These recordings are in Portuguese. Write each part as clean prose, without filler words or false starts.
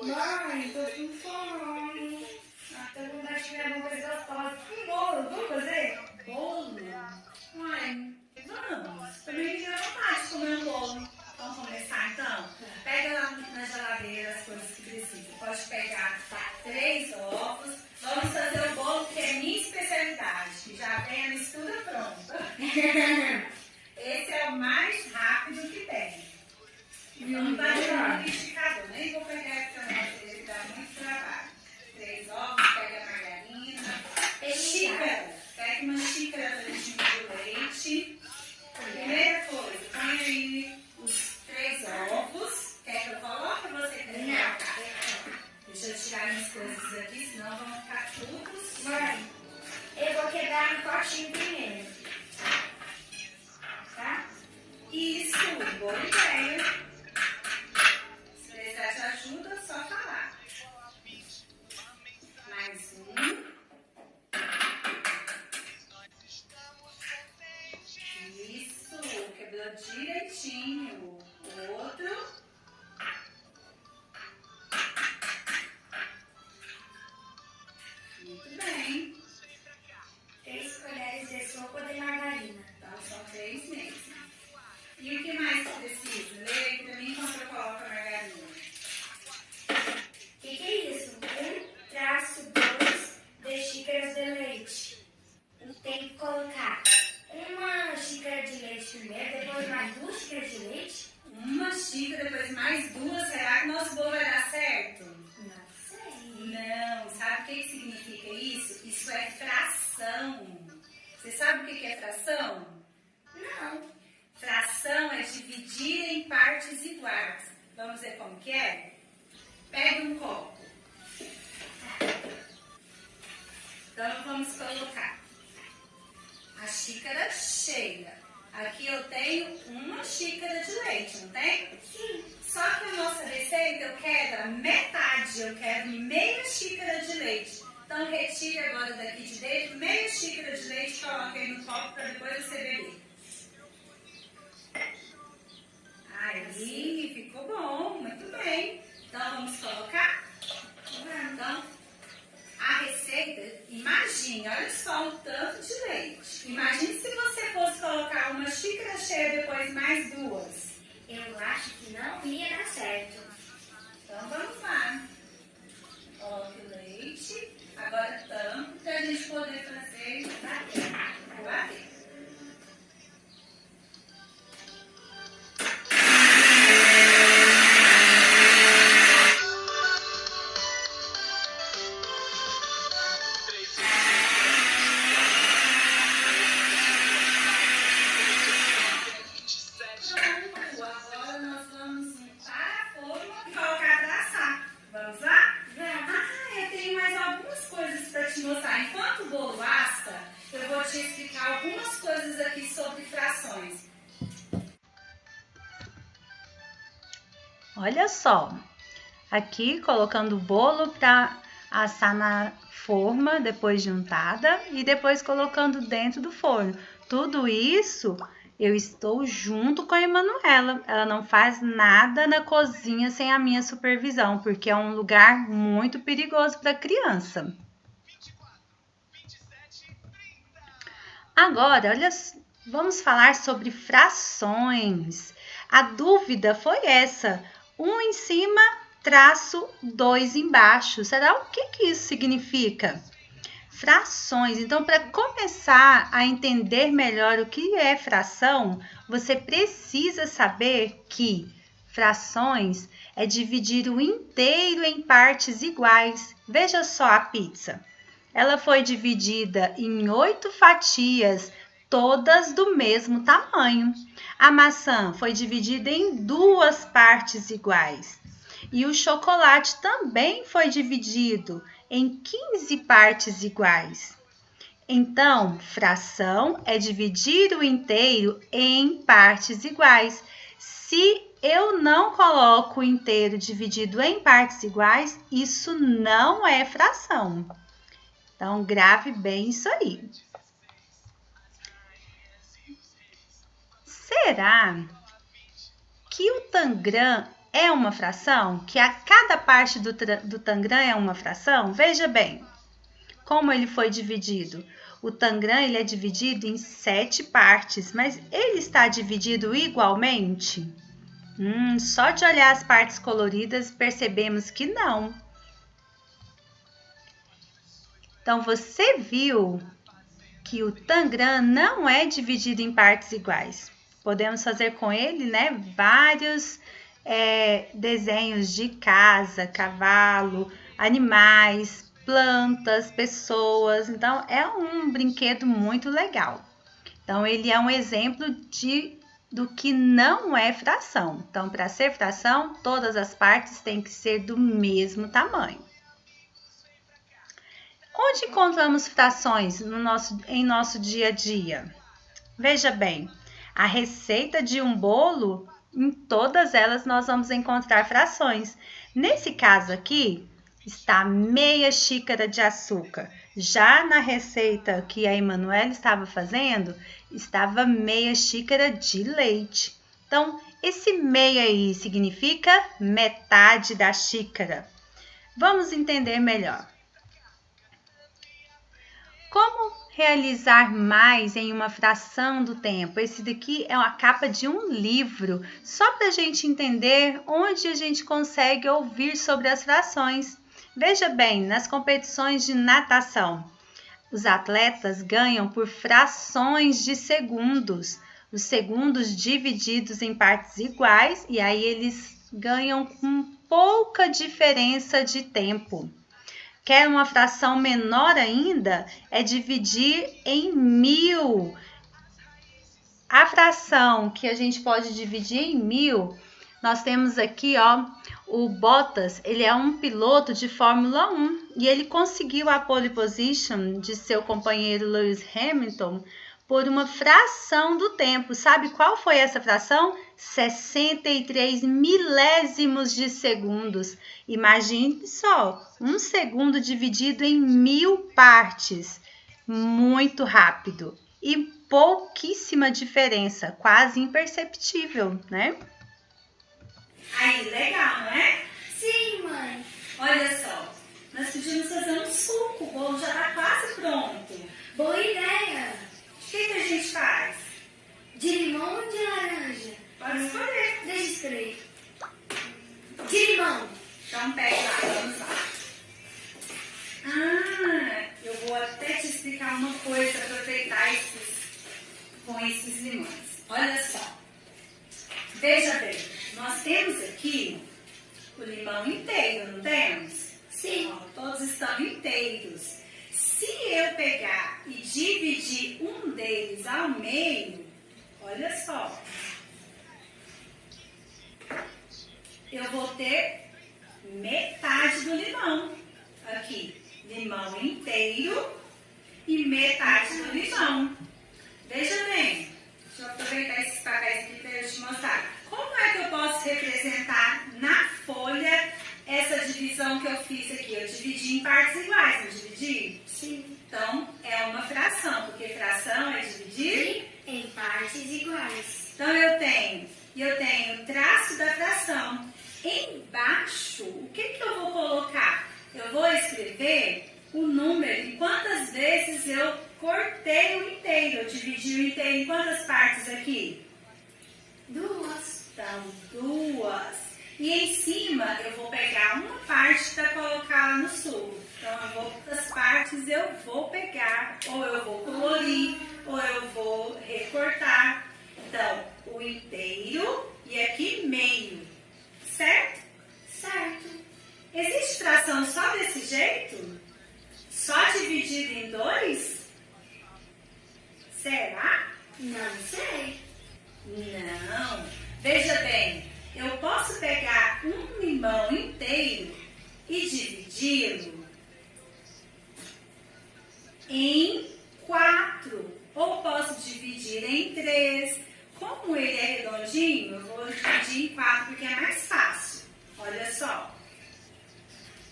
Mãe, tô com fome. Até vontade de comer alguma coisa gostosa. Um bolo, vamos fazer? Bolo? Mãe, vamos. Também me deu vontade de comer um bolo. Vamos começar então? Pega lá na geladeira as coisas que precisa. Pode pegar 3 ovos. Vamos fazer o bolo que é minha especialidade, que já tem a mistura pronta. Esse é o mais rápido que tem. Então não vai ter um liquidificador. Nem vou pegar essa madeira, que dá muito trabalho. 3 ovos, pega a margarina. Xícara. Pega uma xícara de leite. Primeira coisa, põe aí os 3 ovos. Quer que eu coloque ou você quer colocar? Deixa eu tirar minhas coisas aqui, senão vão ficar tudo. Mãe, eu vou quebrar no potinho primeiro. Tá? Isso, boa ideia. Se precisar de ajuda, é só falar. Mais um. Isso, quebrou direitinho. Outro. Muito bem. 3 colheres de sopa de margarina. Então, são 3 mesmo. E o que mais precisa? Lê aí pra mim enquanto eu coloco a margarina. O que é isso? 1/2 de xícaras de leite. Tem que colocar uma xícara de leite primeiro, depois mais 2 xícaras de leite. Uma xícara, depois mais 2. Será que nosso bolo vai dar certo? Não sei. Não. Sabe o que significa isso? Isso é fração. Você sabe o que é fração? Não. Fração é dividir em partes iguais. Vamos ver como que é? Pega um copo. Então, vamos colocar a xícara cheia. Aqui eu tenho 1 xícara de leite, não tem? Sim. Só que a nossa receita eu quero a metade, eu quero meia xícara de leite. Então, retire agora daqui de dentro meia xícara de leite e coloque aí no copo para depois você beber. Aí, ficou bom, muito bem. Então, vamos colocar? Então, a receita, imagine, olha só o tanto de leite. Imagine se você fosse colocar uma xícara cheia depois mais 2. Eu acho que não ia dar certo. Então, vamos lá. Coloque o leite. Agora, tampa para a gente poder fazer o bater. Agora nós vamos para a forma e colocar para assar. Vamos lá? Eu tenho mais algumas coisas para te mostrar. Enquanto o bolo assa, eu vou te explicar algumas coisas aqui sobre frações. Olha só, aqui colocando o bolo para assar na forma depois de untada e depois colocando dentro do forno. Tudo isso eu estou junto com a Emanuela. Ela não faz nada na cozinha sem a minha supervisão, porque é um lugar muito perigoso para criança. Agora, olha, vamos falar sobre frações. A dúvida foi essa: 1 em cima, traço 2 embaixo. Será o que isso significa? Frações. Então, para começar a entender melhor o que é fração, você precisa saber que frações é dividir o inteiro em partes iguais. Veja só a pizza. Ela foi dividida em 8 fatias, todas do mesmo tamanho. A maçã foi dividida em 2 partes iguais. E o chocolate também foi dividido em 15 partes iguais. Então, fração é dividir o inteiro em partes iguais. Se eu não coloco o inteiro dividido em partes iguais, isso não é fração. Então, grave bem isso aí. Será que o Tangram é uma fração? Que a cada parte do Tangram é uma fração? Veja bem como ele foi dividido. O Tangram ele é dividido em 7 partes, mas ele está dividido igualmente? Só de olhar as partes coloridas percebemos que não. Então, você viu que o Tangram não é dividido em partes iguais. Podemos fazer com ele, né, vários desenhos de casa, cavalo, animais, plantas, pessoas. Então, é um brinquedo muito legal. Então, ele é um exemplo do que não é fração. Então, para ser fração, todas as partes têm que ser do mesmo tamanho. Onde encontramos frações em nosso dia a dia? Veja bem, a receita de um bolo, em todas elas nós vamos encontrar frações. Nesse caso aqui, está meia xícara de açúcar. Já na receita que a Emanuela estava fazendo, estava meia xícara de leite. Então, esse meia aí significa metade da xícara. Vamos entender melhor. Como realizar mais em uma fração do tempo? Esse daqui é a capa de um livro, só para a gente entender onde a gente consegue ouvir sobre as frações. Veja bem, nas competições de natação, os atletas ganham por frações de segundos. Os segundos divididos em partes iguais e aí eles ganham com pouca diferença de tempo. Quer uma fração menor ainda? É dividir em 1000. A fração que a gente pode dividir em 1000, nós temos aqui, ó, o Bottas, ele é um piloto de Fórmula 1 e ele conseguiu a pole position de seu companheiro Lewis Hamilton por uma fração do tempo. Sabe qual foi essa fração? 63 milésimos de segundos. Imagine só, um segundo dividido em 1000 partes. Muito rápido e pouquíssima diferença, quase imperceptível, né? Aí, legal, não é? Sim, mãe. Olha só, nós podíamos fazer um suco, o bolo já está quase pronto. Boa ideia. O que a gente faz? De limão ou de laranja? Pode escolher. Deixa eu escolher. De limão. Então pega lá, vamos lá. Eu vou até te explicar uma coisa, aproveitar com esses limões. Olha só. Veja bem, nós temos aqui o limão inteiro, não temos? Sim. Ó, todos estão inteiros. Se eu pegar e dividir um deles ao meio, olha só, eu vou ter metade do limão. Aqui, limão inteiro e metade do limão. Veja bem, deixa eu aproveitar esses papéis aqui para eu te mostrar. Como é que eu posso representar na folha essa divisão que eu fiz aqui? Eu dividi em partes iguais, não dividi? Sim. Então, é uma fração, porque fração é dividir em partes iguais. Então, eu tenho o traço da fração. Embaixo, o que eu vou colocar? Eu vou escrever o número em quantas vezes eu cortei o inteiro. Eu dividi o inteiro em quantas partes aqui? 2. Então, 2. E em cima, eu vou pegar uma parte para colocar lá no sul. Então, as partes eu vou pegar, ou eu vou colorir, ou eu vou recortar. Então, o inteiro e aqui meio. Certo? Certo. Existe fração só desse jeito? Só dividido em 2? Será? Não sei. Não. Veja bem, eu posso pegar um limão inteiro e dividi-lo em 4. Ou posso dividir em 3. Como ele é redondinho, eu vou dividir em 4 porque é mais fácil. Olha só.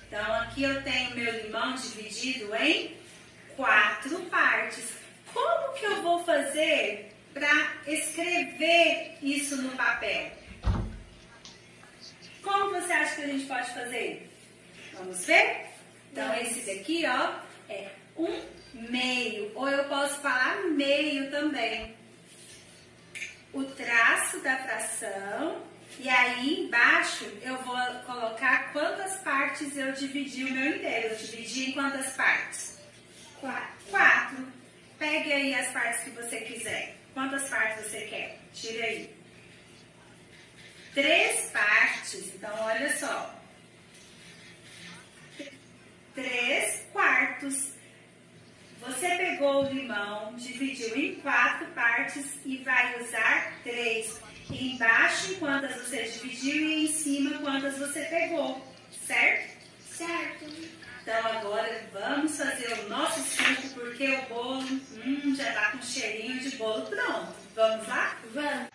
Então, aqui eu tenho meu limão dividido em 4 partes. Como que eu vou fazer para escrever isso no papel? Como você acha que a gente pode fazer? Vamos ver? Então, esse daqui, ó, é 1/2. Ou eu posso falar meio também. O traço da fração. E aí, embaixo, eu vou colocar quantas partes eu dividi o meu inteiro. Eu dividi em quantas partes? 4. Pegue aí as partes que você quiser. Quantas partes você quer? Tire aí. 3 partes. Então, olha só. 3/4. Você pegou o limão, dividiu em 4 partes e vai usar 3. Embaixo, quantas você dividiu, e em cima, quantas você pegou. Certo? Certo. Então, agora vamos fazer o nosso suco, porque o bolo já tá com cheirinho de bolo pronto. Vamos lá? Vamos.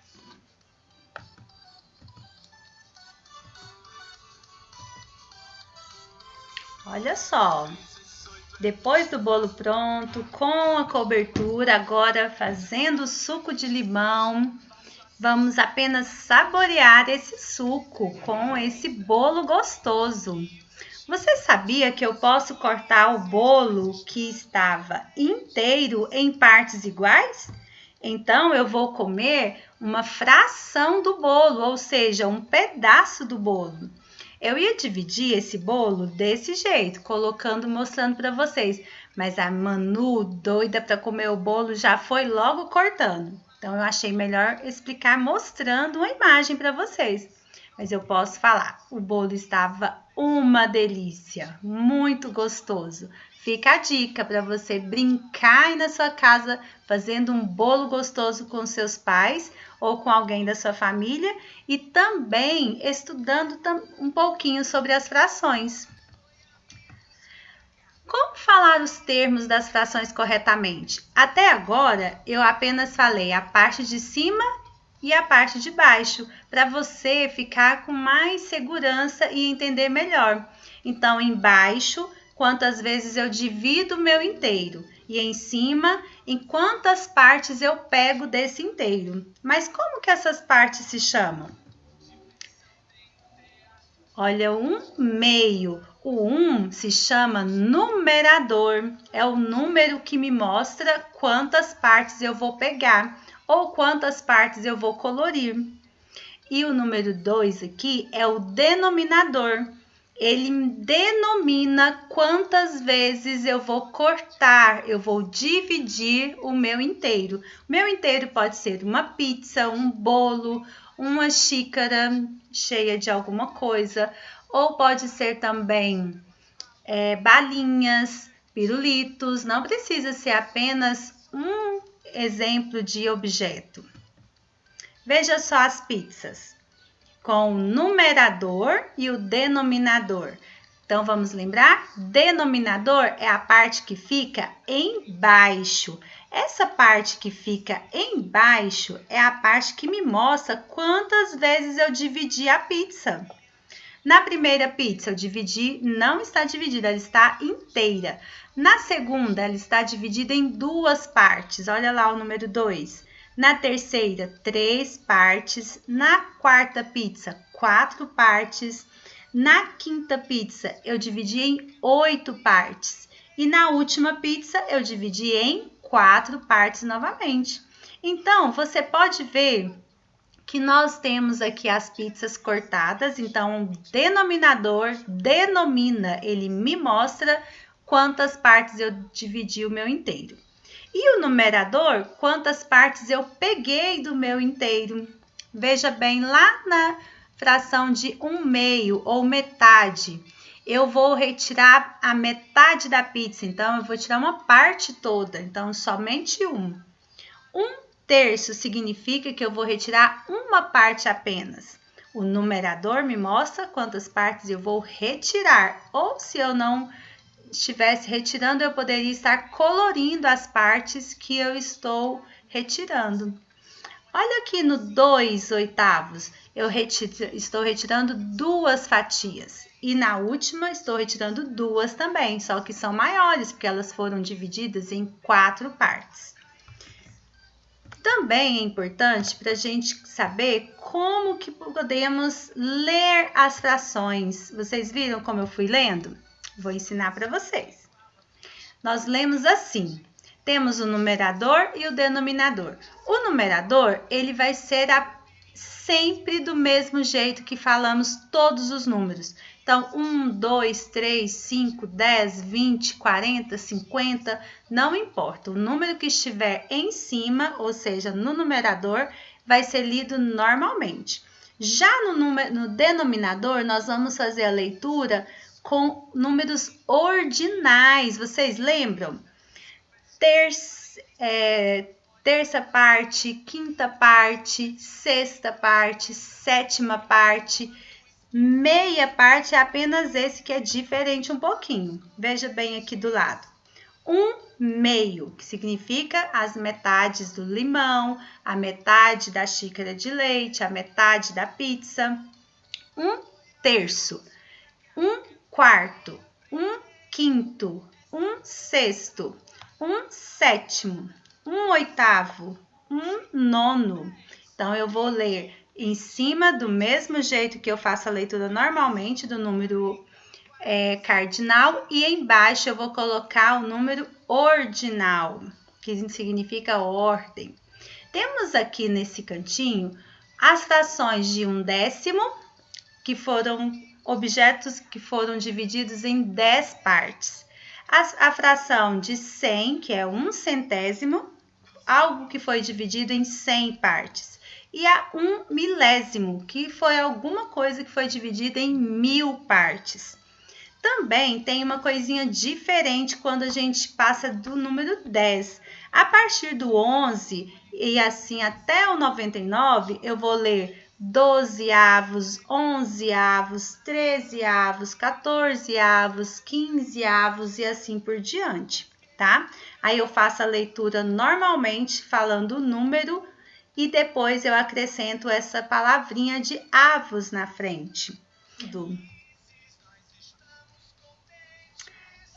Olha só, depois do bolo pronto, com a cobertura, agora fazendo o suco de limão, vamos apenas saborear esse suco com esse bolo gostoso. Você sabia que eu posso cortar o bolo que estava inteiro em partes iguais? Então, eu vou comer uma fração do bolo, ou seja, um pedaço do bolo. Eu ia dividir esse bolo desse jeito, mostrando para vocês. Mas a Manu, doida para comer o bolo, já foi logo cortando. Então, eu achei melhor explicar mostrando uma imagem para vocês. Mas eu posso falar, o bolo estava uma delícia, muito gostoso. Fica a dica para você brincar aí na sua casa fazendo um bolo gostoso com seus pais ou com alguém da sua família e também estudando um pouquinho sobre as frações. Como falar os termos das frações corretamente? Até agora, eu apenas falei a parte de cima e a parte de baixo, para você ficar com mais segurança e entender melhor. Então, embaixo, quantas vezes eu divido o meu inteiro. E em cima, em quantas partes eu pego desse inteiro. Mas como que essas partes se chamam? Olha, 1/2. O 1 se chama numerador. É o número que me mostra quantas partes eu vou pegar ou quantas partes eu vou colorir. E o número 2 aqui é o denominador. Ele denomina quantas vezes eu vou cortar, eu vou dividir o meu inteiro. O meu inteiro pode ser uma pizza, um bolo, uma xícara cheia de alguma coisa, ou pode ser também balinhas, pirulitos, não precisa ser apenas um exemplo de objeto. Veja só as pizzas, com o numerador e o denominador. Então, vamos lembrar? Denominador é a parte que fica embaixo. Essa parte que fica embaixo é a parte que me mostra quantas vezes eu dividi a pizza. Na primeira pizza, eu dividi, não está dividida, ela está inteira. Na segunda, ela está dividida em 2 partes. Olha lá o número 2. Na terceira, 3 partes. Na quarta pizza, 4 partes. Na quinta pizza, eu dividi em 8 partes. E na última pizza, eu dividi em 4 partes novamente. Então, você pode ver que nós temos aqui as pizzas cortadas. Então, o denominador denomina, ele me mostra quantas partes eu dividi o meu inteiro. E o numerador, quantas partes eu peguei do meu inteiro. Veja bem, lá na fração de 1/2 ou metade, eu vou retirar a metade da pizza. Então, eu vou tirar uma parte toda. Então, somente 1. 1/3 significa que eu vou retirar uma parte apenas. O numerador me mostra quantas partes eu vou retirar. Ou se eu não estivesse retirando, eu poderia estar colorindo as partes que eu estou retirando. Olha aqui no 2/8, eu estou retirando 2 fatias. E na última, estou retirando 2 também, só que são maiores, porque elas foram divididas em 4 partes. Também é importante para a gente saber como que podemos ler as frações. Vocês viram como eu fui lendo? Vou ensinar para vocês. Nós lemos assim. Temos o numerador e o denominador. O numerador, ele vai ser sempre do mesmo jeito que falamos todos os números. Então, 1, 2, 3, 5, 10, 20, 40, 50, não importa. O número que estiver em cima, ou seja, no numerador, vai ser lido normalmente. Já no denominador, nós vamos fazer a leitura com números ordinais. Vocês lembram? Terça parte, quinta parte, sexta parte, sétima parte, meia parte é apenas esse que é diferente um pouquinho. Veja bem aqui do lado. 1/2, que significa as metades do limão, a metade da xícara de leite, a metade da pizza. 1/3, 1/4, 1/5, 1/6, 1/7, 1/8, 1/9. Então, eu vou ler em cima do mesmo jeito que eu faço a leitura normalmente do número cardinal e embaixo eu vou colocar o número ordinal, que significa ordem. Temos aqui nesse cantinho as frações de 1/10, que foram objetos que foram divididos em 10 partes. A fração de 100, que é 1/100, algo que foi dividido em 100 partes. E a 1/1000, que foi alguma coisa que foi dividida em 1000 partes. Também tem uma coisinha diferente quando a gente passa do número 10. A partir do 11 e assim até o 99, eu vou ler 12avos, 11avos, 13avos, 14avos, 15avos e assim por diante, tá? Aí eu faço a leitura normalmente falando o número e depois eu acrescento essa palavrinha de avos na frente.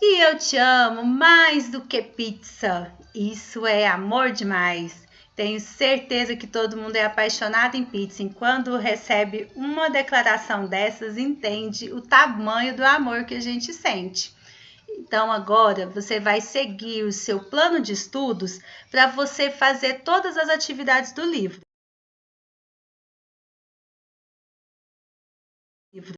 E eu te amo mais do que pizza. Isso é amor demais. Tenho certeza que todo mundo é apaixonado em pizza e quando recebe uma declaração dessas, entende o tamanho do amor que a gente sente. Então, agora você vai seguir o seu plano de estudos para você fazer todas as atividades do livro.